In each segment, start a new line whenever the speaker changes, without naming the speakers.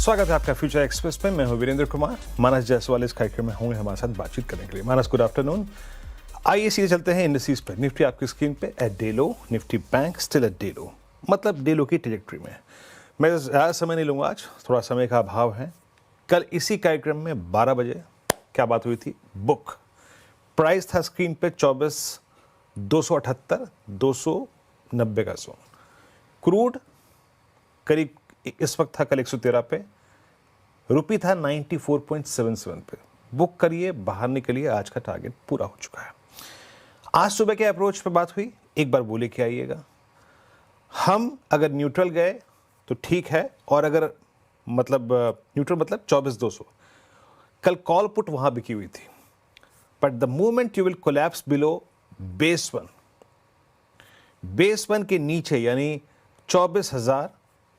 स्वागत है आपका फ्यूचर एक्सप्रेस में। मैं हूं वीरेंद्र कुमार। मानस जायसवाल इस कार्यक्रम में होंगे हमारे साथ बातचीत करने के लिए। मानस, गुड आफ्टरनून। आइए सीधे चलते हैं इंडस्ट्रीज पर। निफ्टी आपकी स्क्रीन पे at day low, Nifty bank still at day low, मतलब डे लो की ट्रेजेक्ट्री में। मैं ज़्यादा समय नहीं लूंगा, आज थोड़ा समय का अभाव है। कल इसी कार्यक्रम में 12 बजे क्या बात हुई थी? बुक प्राइस था स्क्रीन पे 24,278, 290 का जोन। क्रूड करीब इस वक्त था कल 113 पे, रुपी था 94.77 पे। बुक करिए, बाहर निकलिए, आज का टारगेट पूरा हो चुका है। आज सुबह के अप्रोच पे बात हुई, एक बार बोले के आइएगा। हम अगर न्यूट्रल गए तो ठीक है, और अगर न्यूट्रल मतलब 24,200। कल कॉल पुट वहां बिकी हुई थी, but the movement you will collapse below base one के नीचे, यानी 24,000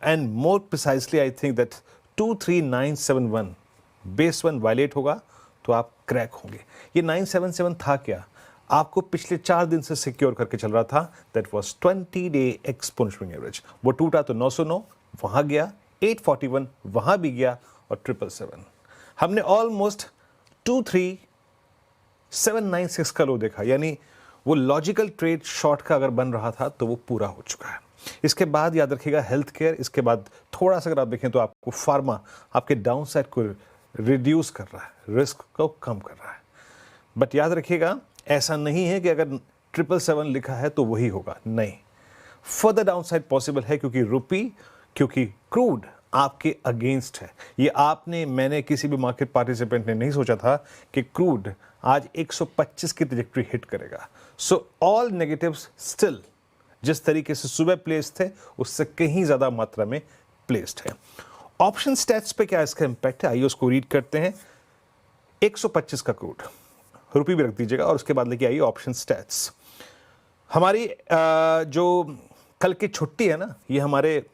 and more precisely I think that 23,971 base one violate होगा तो आप क्रैक होंगे। ये 977 था क्या? आपको पिछले 4 दिन से सिक्योर करके चल रहा था। That was 20 day exponential average. वो टूटा तो 909 वहां गया, 841 वहां भी गया, और 777 हमने ऑलमोस्ट 23,796 का लो देखा। यानी वो लॉजिकल ट्रेड शॉर्ट का अगर बन रहा था तो वो पूरा हो चुका है। इसके बाद याद रखिएगा हेल्थ केयर, इसके बाद थोड़ा सा अगर आप देखें तो आपको फार्मा आपके डाउन साइड को रिड्यूस कर रहा है, रिस्क को कम कर रहा है। बट याद रखिएगा ऐसा नहीं है कि अगर 777 लिखा है तो वही होगा, नहीं। फर्दर डाउन साइड पॉसिबल है, क्योंकि क्रूड आपके अगेंस्ट है। ये मैंने किसी भी मार्केट पार्टिसिपेंट ने नहीं सोचा था कि क्रूड आज 125 की ट्रैजेक्टरी हिट करेगा। सो ऑल नेगेटिव्स स्टिल जिस तरीके से सुबह प्लेस्ड थे उससे कहीं ज्यादा मात्रा में प्लेस्ड है। ऑप्शन स्टैट्स पे क्या इसका इंपैक्ट है, आइए उसको रीड करते हैं। 125 का क्रूड, रुपी भी रख दीजिएगा, और उसके बाद लेके आइए ऑप्शन स्टैट्स। हमारी जो कल की छुट्टी है ना, ये हमारे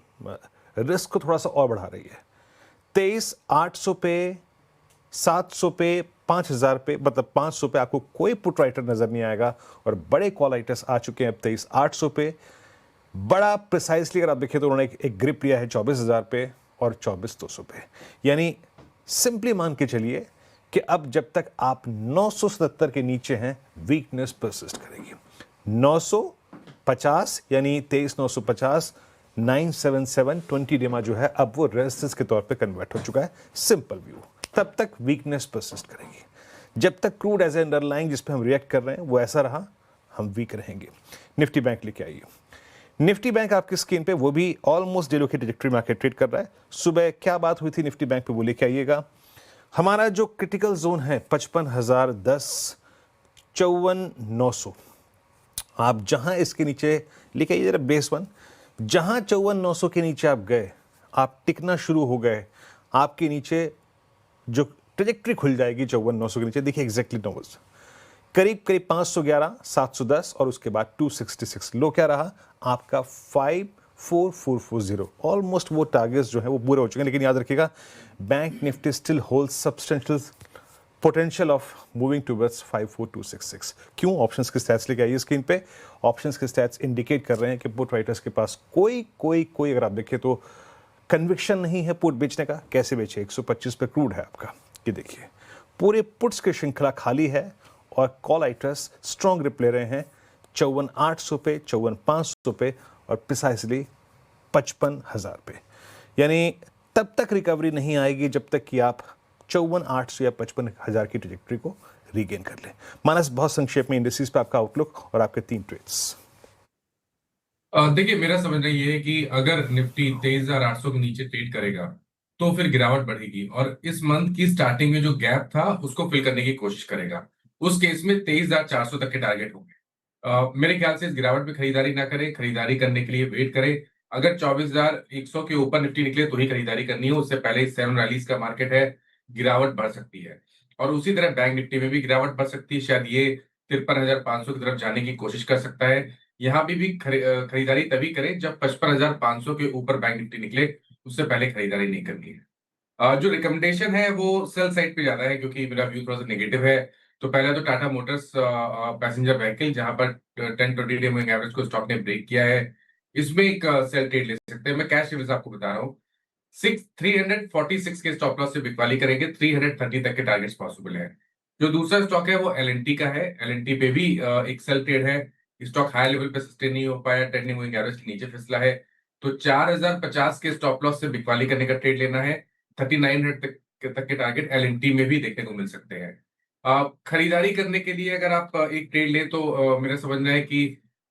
रिस्क को थोड़ा सा और बढ़ा रही है। 23,800 पे, 700 पे, 5,000 पे, मतलब 500 पे आपको कोई पुट राइटर नजर नहीं आएगा, और बड़े कॉल राइटर्स आ चुके हैं अब 23,800 पे। बड़ा प्रिसाइसली अगर आप देखें तो उन्होंने एक ग्रिप लिया है 24,000 पे और 24,200 पे। यानी सिंपली मान के चलिए कि अब जब तक आप 977 के नीचे हैं वीकनेस परसिस्ट करेगी। 950 यानी 23,950, 977 20 डेमा जो है अब वो रेजिस्टेंस के तौर पे कन्वर्ट हो चुका है। सिंपल व्यू, तब तक वीकनेस परसिस्ट करेगी। जब तक क्रूड एज ए अंडरलाइंग जिस पे हम रिएक्ट कर रहे हैं वो ऐसा रहा, हम वीक रहेंगे। निफ्टी बैंक लेके आइए। निफ्टी बैंक आपकी स्क्रीन पे, वो भी ऑलमोस्ट डे लो की ट्रैजेक्टरी में आके ट्रेड कर रहा है। सुबह क्या बात हुई थी निफ्टी बैंक पे, वो लेके आइएगा। हमारा जो क्रिटिकल जोन है 55,010, 54,900। आप जहां इसके नीचे लेके आइए जरा बेस वन, जहां 54,900 के नीचे आप गए, आप टिकना शुरू हो गए, आपके नीचे जो ट्रैजेक्टरी खुल जाएगी 54,900 के नीचे। देखिए एग्जैक्टली नंबर्स, करीब 511, 710, और उसके बाद 266। लो क्या रहा आपका? 54,440। ऑलमोस्ट वो टारगेट्स जो है वो पूरे हो चुके हैं। लेकिन याद रखिएगा bank Nifty still hold substantial potential of moving towards 54,266। क्यों? ऑप्शंस के स्टैट्स लेके आइए स्क्रीन पे। ऑप्शंस के स्टैट्स इंडिकेट कर रहे हैं कि पुट राइटर्स के पास कोई अगर आप देखें तो कन्विक्शन नहीं है पुट बेचने का। कैसे बेचे? 125 पे क्रूड है आपका, ये देखिए पूरे पुट्स की श्रृंखला खाली है, और कॉल राइटर्स स्ट्रॉन्ग ग्रिप ले रहे हैं 54,800 पे, 54,500 पे, और प्रिसाइसली 55,000 पे। यानी तब तक रिकवरी नहीं आएगी जब तक कि आप 54,800 या 55,000 की ट्रैजेक्टरी को रीगेन कर लें। मानस, बहुत संक्षेप में इंडिसेस पे आपका आउटलुक और आपके 3 ट्रेड्स।
देखिए, मेरा समझना ये है कि अगर निफ्टी 23,800 के नीचे ट्रेड करेगा तो फिर गिरावट बढ़ेगी, और इस मंथ की स्टार्टिंग में जो गैप था उसको फिल करने की कोशिश करेगा। उस केस में 23,400 तक के टारगेट होंगे। मेरे ख्याल से इस गिरावट में खरीदारी ना करें, खरीदारी करने के लिए वेट करें। अगर 24,100 के ऊपर निफ्टी निकले तो ही खरीदारी करनी है, उससे पहले 7 रैलीज का मार्केट है, गिरावट बढ़ सकती है। और उसी तरह बैंक निफ्टी में भी गिरावट बढ़ सकती है, शायद ये 53,500 की तरफ जाने की कोशिश कर सकता है। यहाँ भी खरीदारी तभी करें जब 55,500 के ऊपर बैंक निफ्टी निकले, उससे पहले खरीदारी नहीं करनी है। जो रिकमेंडेशन है वो सेल साइड पे ज्यादा है, क्योंकि मेरा व्यू थोड़ा सा नेगेटिव है। तो पहले तो टाटा मोटर्स पैसेंजर व्हीकल, जहां पर 10-20 डे मूविंग एवरेज को स्टॉक ने ब्रेक किया है, इसमें एक सेल ट्रेड ले सकते हैं। मैं कैश रिवर्स आपको बता रहा हूँ। 346 के स्टॉप लॉस से बिकवाली करेंगे, 330 तक के टारगेट्स पॉसिबल है। जो दूसरा स्टॉक है वो एलएनटी का है। एलएनटी पे भी एक सेल ट्रेड है। स्टॉक हाई लेवल पे सस्टेन नहीं हो पाया, ट्रेंडिंग मूविंग एवरेज के नीचे फिसला है, तो 4050 के स्टॉप लॉस से बिकवाली करने का ट्रेड लेना है। 3900 तक के टारगेट एलएनटी में भी देखने को मिल सकते हैं। खरीदारी करने के लिए अगर आप एक ट्रेड लें तो मेरा समझना है कि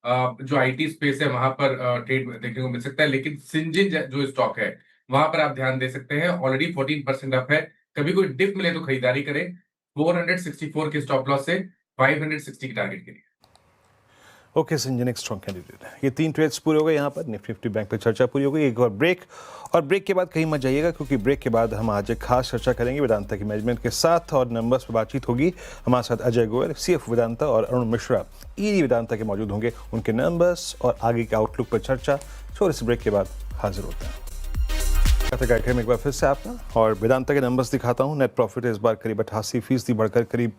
जो आईटी स्पेस है वहां पर ट्रेड देखने को मिल सकता है, लेकिन सिंजिन जो स्टॉक है वहां पर आप ध्यान दे सकते हैं। ऑलरेडी 14% अप है, कभी कोई डिप मिले तो खरीदारी करें 464 के स्टॉप लॉस से 560 के टारगेट के लिए।
ओके संजय, एक स्ट्रॉन्ग कैंडिडेट है। ये 3 ट्रेड्स पूरे हो गए यहाँ पर। निफ्टी बैंक पे चर्चा पूरी हो गई। एक और ब्रेक, और ब्रेक के बाद कहीं मत जाइएगा, क्योंकि ब्रेक के बाद हम आज एक खास चर्चा करेंगे वेदांता की मैनेजमेंट के साथ, और नंबर्स पर बातचीत होगी। हमारे साथ अजय गोयल, सीएफ वेदांता, और अरुण मिश्रा, ईडी वेदांता के मौजूद होंगे। उनके नंबर्स और आगे के आउटलुक पर चर्चा। छोटे से ब्रेक के बाद हाजिर होते हैं। कार्यक्रम में एक बार फिर से आपका, और वेदांता के नंबर्स दिखाता हूं। नेट प्रॉफिट इस बार करीब 88% बढ़कर करीब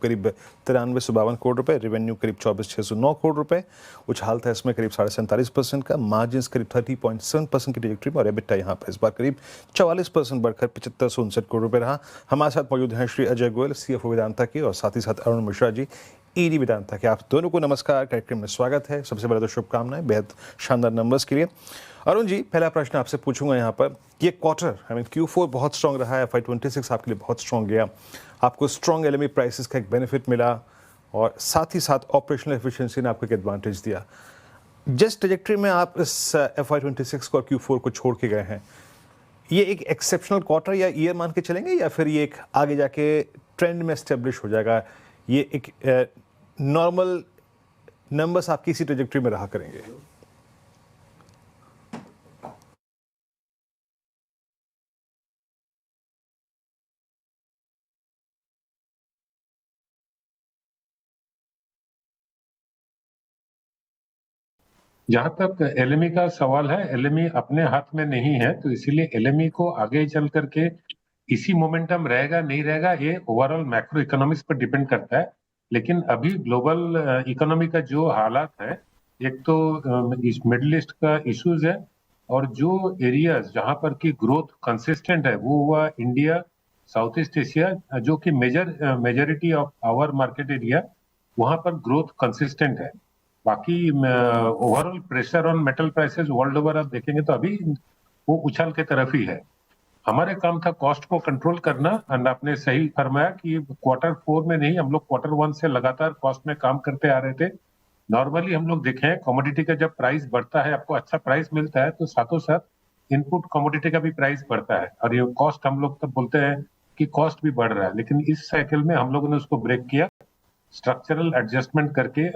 9352 करोड़ रुपए। रेवेन्यू करीब 24609 करोड़ रुपए। उछाल था इसमें करीब 47.5% का। मार्जिन करीब 30.7% की ट्रैजेक्टरी में, और एबिटा यहाँ पर इस बार करीब 44% बढ़कर 7559 करोड़ रुपए रहा। हमारे साथ मौजूद हैं श्री अजय गोयल, सीएफओ वेदांता के, और साथ ही साथ अरुण मिश्रा जी, ईडी वेदांता के। आप दोनों को नमस्कार, कार्यक्रम में स्वागत है। सबसे पहले तो शुभकामनाएं बेहद शानदार नंबर्स के लिए। अरुण जी, पहला प्रश्न आपसे पूछूंगा यहाँ पर। ये क्वार्टर Q4 बहुत स्ट्रॉन्ग रहा है, FY26 आपके लिए बहुत स्ट्रॉन्ग गया। आपको स्ट्रॉन्ग एलएमई प्राइसेस का एक बेनिफिट मिला, और साथ ही साथ ऑपरेशनल एफिशिएंसी ने आपको एक एडवांटेज दिया। जिस ट्रैजेक्टरी में आप इस FY26 को और Q4 को छोड़ के गए हैं, ये एक एक्सेप्शनल क्वार्टर या ईयर मान के चलेंगे, या फिर ये एक आगे जाके ट्रेंड में एस्टेब्लिश हो जाएगा? ये एक नॉर्मल नंबर्स आपकी इसी ट्रैजेक्टरी में रहा करेंगे?
जहां तक एलएमई का सवाल है, एलएमई अपने हाथ में नहीं है, तो इसीलिए एलएमई को आगे चल करके इसी मोमेंटम रहेगा नहीं रहेगा, ये ओवरऑल मैक्रो इकोनॉमिक्स पर डिपेंड करता है। लेकिन अभी ग्लोबल इकोनॉमी का जो हालात है, एक तो इस मिडिल ईस्ट का इश्यूज है, और जो एरियाज जहां पर की ग्रोथ कंसिस्टेंट है वो हुआ इंडिया, साउथ ईस्ट एशिया, जो कि majority of our market area, वहां पर ग्रोथ कंसिस्टेंट है। बाकी overall pressure on metal prices world over आप देखेंगे तो अभी वो उछाल के तरफ ही है। हमारे काम था कॉस्ट को कंट्रोल करना, एंड आपने सही फरमाया कि Q4 में नहीं, हम लोग Q1 से लगातार कॉस्ट में काम करते आ रहे थे। नॉर्मली हम लोग देखें, कमोडिटी का जब प्राइस बढ़ता है, आपको अच्छा प्राइस मिलता है, तो साथों साथ इनपुट कमोडिटी का भी प्राइस बढ़ता है, और ये कॉस्ट हम लोग तब बोलते हैं कि कॉस्ट भी बढ़ रहा है। लेकिन इस साइकिल में हम लोगों ने उसको ब्रेक किया, स्ट्रक्चरल एडजस्टमेंट करके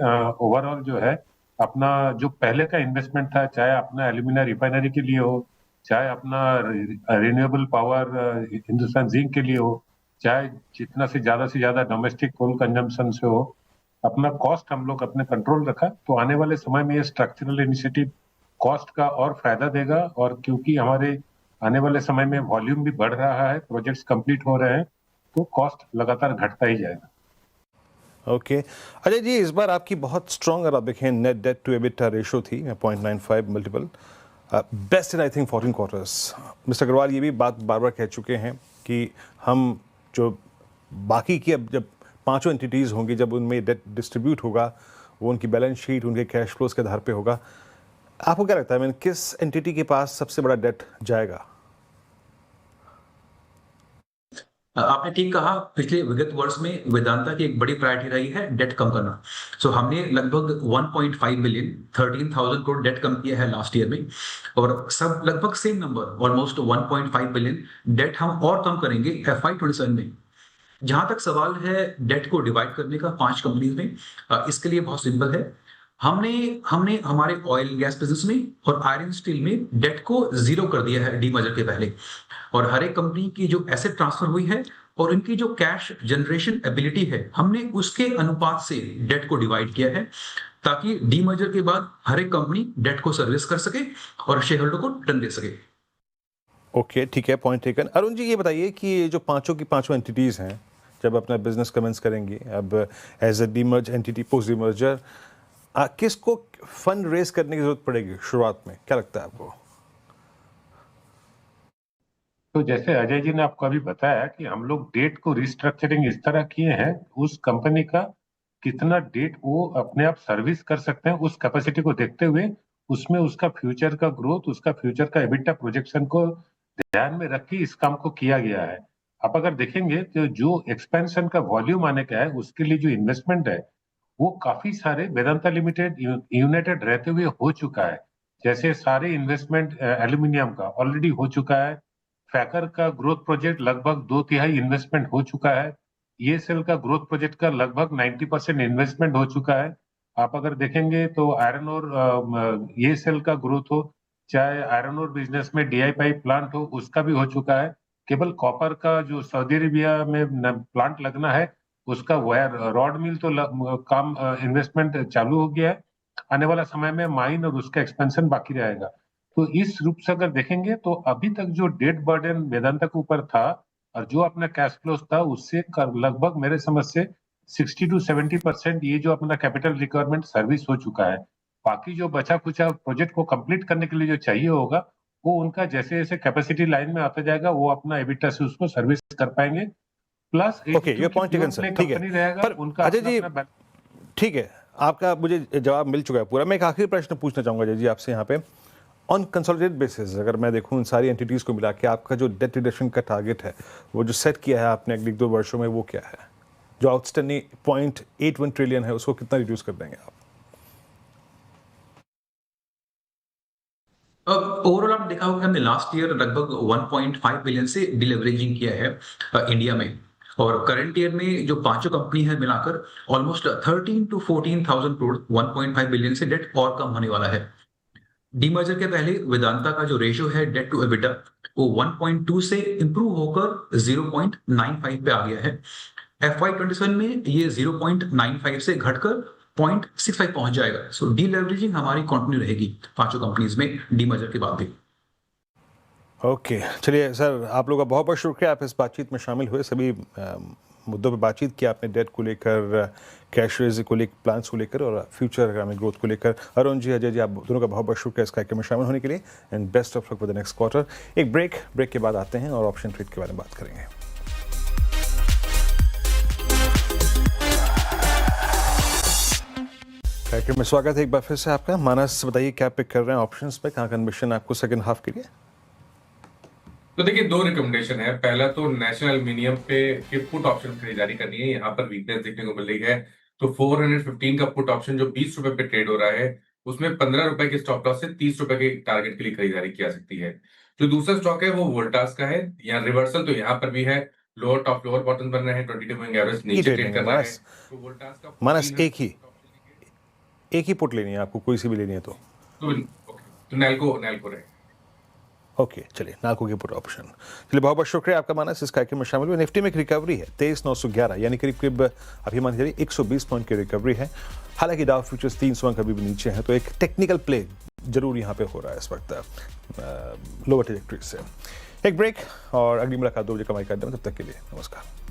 ओवरऑल जो है अपना जो पहले का इन्वेस्टमेंट था, चाहे अपना एल्यूमिना रिफाइनरी के लिए हो, चाहे अपना रिन्यूएबल पावर हिंदुस्तान जिंक के लिए हो, चाहे जितना से ज्यादा डोमेस्टिक कोल कंजम्पशन से हो, अपना कॉस्ट हम लोग अपने कंट्रोल रखा। तो आने वाले समय में ये स्ट्रक्चरल इनिशिएटिव कॉस्ट का और फायदा देगा, और क्योंकि हमारे आने वाले समय में वॉल्यूम भी बढ़ रहा है, प्रोजेक्ट्स कंप्लीट हो रहे हैं, तो कॉस्ट लगातार घटता ही जाएगा।
ओके अजय जी, इस बार आपकी बहुत स्ट्रॉन्ग, अगर आप देखें, net debt to EBITDA ratio थी 0.95 multiple, best in I think 14 quarters. Mister Agarwal ये भी बात बार बार कह चुके हैं कि हम जो बाकी की, अब जब 5 एंटिटीज़ होंगी, जब उनमें डेट डिस्ट्रीब्यूट होगा, वो उनकी बैलेंस शीट, उनके कैश फ्लोज के आधार पे होगा। आपको क्या लगता है, किस एंटिटी के पास सबसे बड़ा डेट जाएगा?
आपने ठीक कहा, पिछले विगत वर्ष में वेदांता की एक बड़ी प्रायोरिटी रही है डेट कम करना। सो हमने लगभग 1.5 बिलियन 13,000 करोड़ डेट कम किया है लास्ट ईयर में, और सब लगभग same number almost 1.5 billion debt हम और कम करेंगे FY27 में। जहां तक सवाल है डेट को डिवाइड करने का 5 कंपनीज में, इसके लिए बहुत सिंपल है। हमने हमारे ऑयल गैस बिजनेस में और आयरन स्टील में डेट को 0 कर दिया है डीमर्जर के पहले, और हर एक कंपनी की जो एसेट ट्रांसफर हुई है और इनकी जो कैश जनरेशन एबिलिटी है, हमने उसके अनुपात से डेट को डिवाइड किया है, ताकि डीमर्जर के बाद हर एक कंपनी डेट को सर्विस कर सके और शेयर होल्डर को रिटर्न दे सके।
ओके, ठीक है, पॉइंट टेकन। अरुण जी, ये बताइए कि जो पांचों की पांचों एंटिटीज़ हैं, जब अपना बिजनेस कमेंस करेंगी, अब as a demerge entity, post demerger, किसको फंड रेज करने की जरूरत पड़ेगी शुरुआत में? क्या लगता है आपको?
तो जैसे अजय जी ने आपको अभी बताया कि हम लोग डेट को रिस्ट्रक्चरिंग इस तरह किए हैं, उस कंपनी का कितना डेट वो अपने आप सर्विस कर सकते हैं उस कैपेसिटी को देखते हुए उसमें उसका फ्यूचर का ग्रोथ, उसका फ्यूचर का एबिटा प्रोजेक्शन को ध्यान में रख के इस काम को किया गया है। आप अगर देखेंगे तो जो एक्सपेंशन का वॉल्यूम आने का है उसके लिए जो इन्वेस्टमेंट है वो काफी सारे वेदांता लिमिटेड यूनाइटेड रहते हुए हो चुका है। जैसे सारे इन्वेस्टमेंट एल्यूमिनियम का ऑलरेडी हो चुका है, फैकर का ग्रोथ प्रोजेक्ट लगभग 2/3 इन्वेस्टमेंट हो चुका है, ये सेल का ग्रोथ प्रोजेक्ट का लगभग 90% इन्वेस्टमेंट हो चुका है। आप अगर देखेंगे तो आयरन और ये सेल का ग्रोथ हो, चाहे आयरन और बिजनेस में डीआई पाइप प्लांट हो, उसका भी हो चुका है। केवल कॉपर का जो सऊदी अरेबिया में प्लांट लगना है उसका वायर रॉड मिल तो काम इन्वेस्टमेंट चालू हो गया है। आने वाला समय में माइन और उसका एक्सपेंशन बाकी रहेगा। तो इस रूप से अगर देखेंगे तो अभी तक जो डेट बर्डन वेदांता के ऊपर था और जो अपना कैश फ्लो था उससे लगभग मेरे समझ से 60 to 70% ये जो अपना कैपिटल रिक्वायरमेंट सर्विस हो चुका है। बाकी जो बचा कुचा प्रोजेक्ट को कंप्लीट करने के लिए जो चाहिए होगा वो उनका जैसे जैसे कैपेसिटी लाइन में आता जाएगा वो अपना एबिटा से उसको सर्विस कर पाएंगे। प्लस
ओके, ये पॉइंट टेकन सर, ठीक है।
रहेगा
पर
उनका
अजय
अपना
जी,
अपना
ठीक है, आपका मुझे जवाब मिल चुका है पूरा। मैं एक आखिरी प्रश्न पूछना चाहूंगा अजय जी आपसे यहाँ पे, ऑन कंसोलिडेटेड बेसिस अगर मैं देखूं इन सारी एंटिटीज को मिला के आपका जो डेट रिडक्शन का टारगेट है वो जो सेट किया है आपने अगले 2 वर्षों में वो क्या है? जो आउटस्टैंडिंग 0.81 ट्रिलियन है उसको कितना रिड्यूस कर देंगे आप?
अब ओवरऑल आप देखा होगा कि हमने लास्ट ईयर लगभग 1.5 बिलियन से डिलीवरेजिंग किया है इंडिया में, और करंट ईयर में जो पांचों कंपनी है मिलाकर ऑलमोस्ट 13 to 14,000 करोड़ 1.5 बिलियन से डेट और कम होने वाला है। डीमर्जर के पहले वेदांता का जो रेशियो है डेट टू एबिटा वो 1.2 से इंप्रूव होकर 0.95 पे आ गया है। FY27 में ये 0.95 से घटकर 0.65 पहुंच जाएगा। सो डीलेवरेजिंग हमारी कंटिन्यू रहेगी पांचों कंपनीज में डीमर्जर के बाद भी।
ओके, चलिए सर, आप लोगों का बहुत बहुत शुक्रिया, आप इस बातचीत में शामिल हुए, सभी मुद्दों पे बातचीत की आपने, डेट को लेकर, कैश रेज को लेकर, प्लान्स को लेकर और फ्यूचर आगामी ग्रोथ को लेकर। अरुण जी, अजय जी, आप दोनों का बहुत बहुत शुक्रिया इस कार्यक्रम में शामिल होने के लिए and best of luck for the next quarter. एक ब्रेक के बाद आते हैं और ऑप्शन ट्रेड के बारे में बात करेंगे। कार्यक्रम में स्वागत है एक बार फिर से आपका। मानस, बताइए क्या पिक कर रहे हैं ऑप्शंस पे, कहाँ कन्विक्शन आपको सेकंड हाफ के लिए?
तो देखिए, 2 रिकमेंडेशन है। पहला तो नेशनल एल्यूमिनियम पे पुट ऑप्शन खरीदारी करनी है, यहाँ पर वीकनेस देखने को मिल रही है। तो 415 का पुट ऑप्शन जो 20 रुपए पे ट्रेड हो रहा है उसमें 15 रुपए के स्टॉप लॉस से 30 रुपए के टारगेट के लिए खरीदारी की जा सकती है। जो दूसरा स्टॉक है वो वोल्टास का है। यहाँ रिवर्सल तो यहाँ पर भी है, लोअर टॉप लोअर बॉटम बन रहे हैं, 22 मूविंग एवरेज नीचे ट्रेड कर रहा है। तो वोल्टास का
मानस एक ही पुट लेनी है आपको, कोई सी भी लेनी है
तो नैल्को रहे।
ओके, चलिए नाल्को के पुट ऑप्शन। चलिए बहुत बहुत शुक्रिया आपका मानस इस कार्यक्रम में शामिल हुए। निफ्टी में एक रिकवरी है 23,911, यानी करीब अभी मान लीजिए 120 पॉइंट की रिकवरी है। हालांकि डाउ फ्यूचर्स 300 अंक अभी भी नीचे हैं, तो एक टेक्निकल प्ले जरूर यहाँ पे हो रहा है इस वक्त लोअर ट्रैजेक्टरी से। एक ब्रेक और अगली मुलाकात 2 बजे कमाई कर दें, तब तक के लिए नमस्कार।